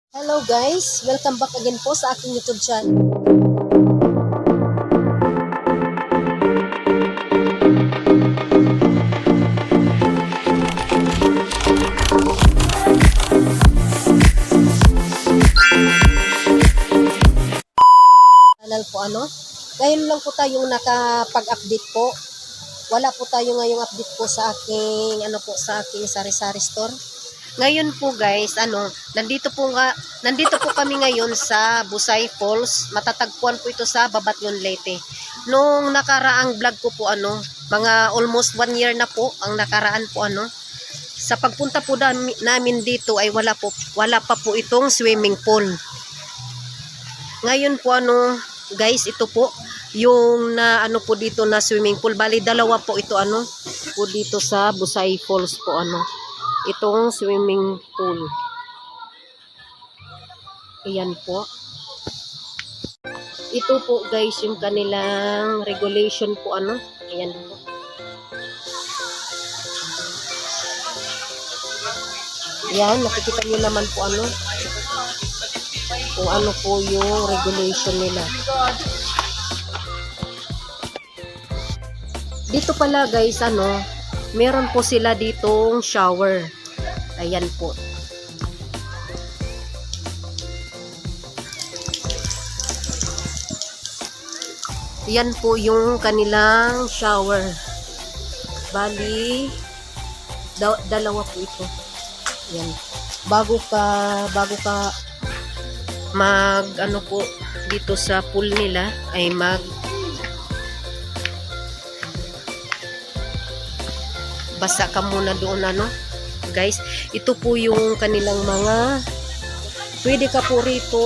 Hello guys, welcome back again po sa aking YouTube channel. Channel po ngayon lang po tayong nakapag-update po. Wala po tayo ngayong update po sa aking sa aking sari-sari store. Ngayon po guys, nandito po kami ngayon sa Busay Falls. Matatagpuan po ito sa Babatyon, Leyte. Nung nakaraang vlog ko po mga almost 1 year na po ang nakaraan po Sa pagpunta po namin dito ay wala pa po itong swimming pool. Ngayon po guys, ito po yung po dito na swimming pool. Bali dalawa po ito po dito sa Busay Falls po itong swimming pool. Ayan po. Ito po guys yung kanilang regulation po Ayan po. Ayan, nakikita niyo naman po kung po yung regulation nila. Dito pala guys meron po sila ditong shower. Ayan po. Ayan po yung kanilang shower. Bali dalawa po ito. Ayan. Bago ka mag po dito sa pool nila ay basa ka muna doon guys. Ito po yung kanilang pwede ka po rito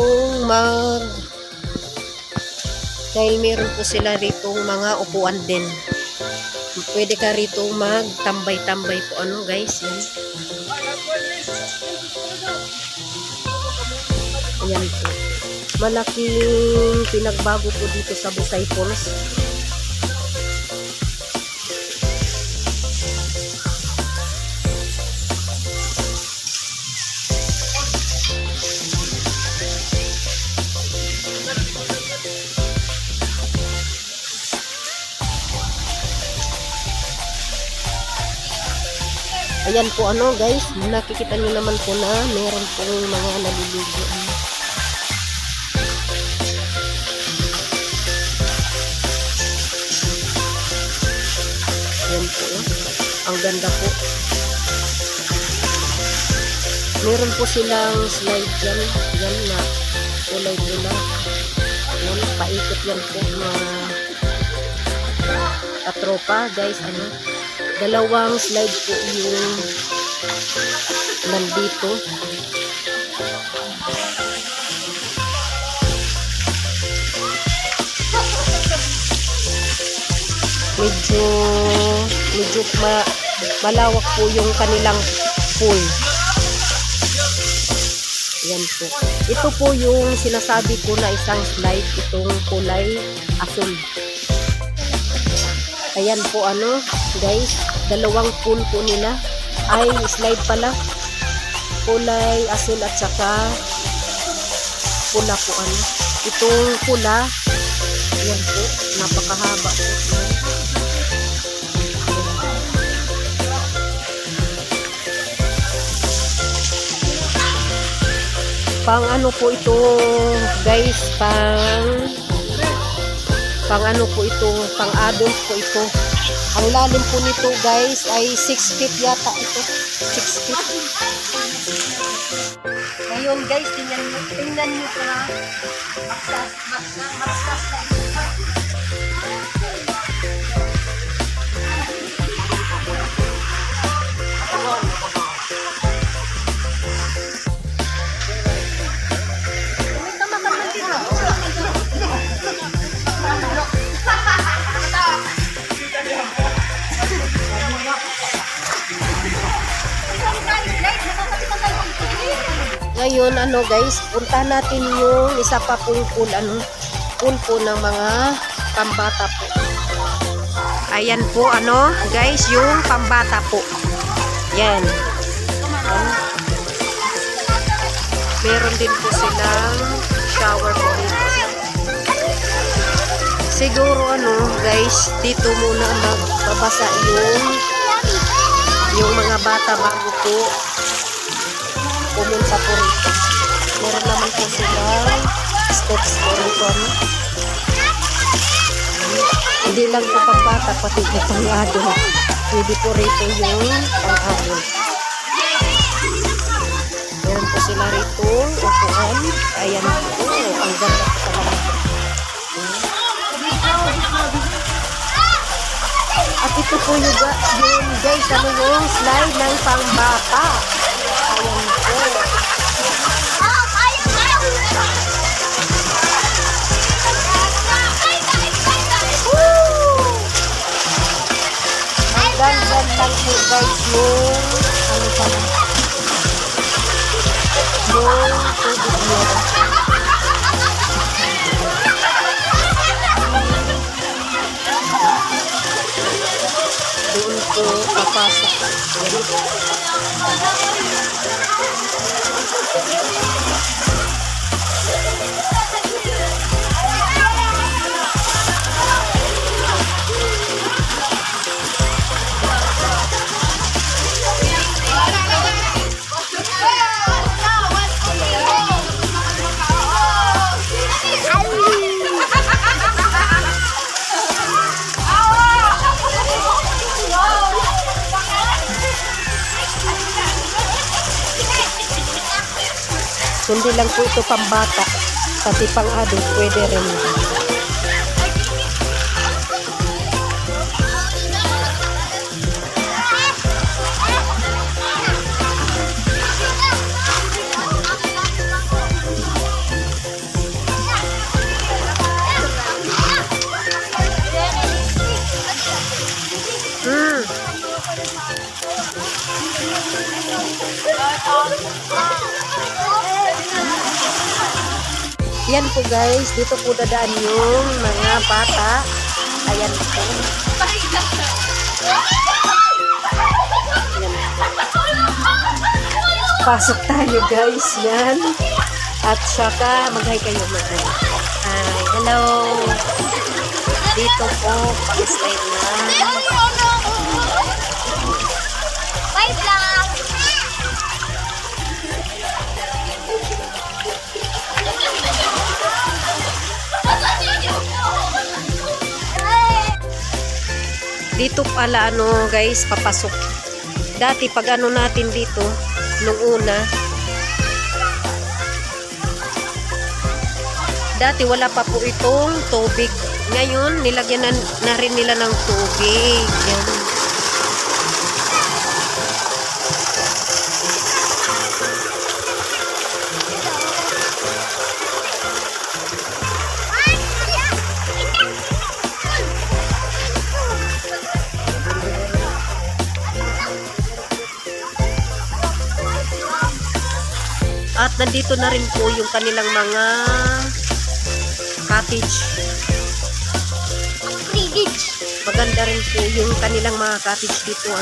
dahil meron po sila rito mga upuan din. Pwede ka rito magtambay-tambay po guys. Yan. Ayan po. Malaking pinagbago po dito sa Busay Falls. Ayan po guys, nakikita nyo naman po na meron po mga naliligo. Ayan po, ang ganda po. Meron po silang slide dyan, na kulay pula. Ayan, paikot yan po mga katropa guys. Dalawang slide po yung nandito. Medyo malawak po yung kanilang pool. Yan po. Ito po yung sinasabi ko na isang slide, itong kulay asul. Ayan po guys, dalawang pool po nila ay slide pala, kulay asul at saka pula po itong pula. Ayan po, napakahaba po. Pang po ito guys, pang po ito, pang adult po ito. Ang lalim po nito guys ay 6 feet yata ito. 6 feet. Ngayon guys, tingnan nyo pa. Maksas lang. Ngayon guys, punta natin yung isa pa pong pool pool po ng mga pambata po. Ayan po guys, yung pambata po. Yan. Meron din po silang shower po dito. Siguro guys, dito muna magbabasa yung mga bata bago po pumunta po rito. Meron naman po silang steps po rito. Hindi lang po pang bata, pati po pang adult. Pwede po rito yung pang adult. Meron po sila rito upuan. Ayan po, ang ganda po talaga. At ito po yung guys, yung slide ng pangbata. Ayan po. Hanggang lang po guys yung yung tubig nyo. Doon po papasok. Hindi lang po ito pambata, pati pang adult pwede rin. Yan po guys, dito po dadaan yung mga bata. Ayan po. Pasok tayo guys, yan. At saka mag-hi kayo mga. Hi, hello. Dito po, pag-slide na. Bye vlog. Dito pala guys, papasok. Dati pag natin dito, nung una, dati wala pa po itong tubig. Ngayon, nilagyan na rin nila ng tubig. Yan. At nandito na rin po yung kanilang mga cottage. Maganda rin po yung kanilang mga cottage dito.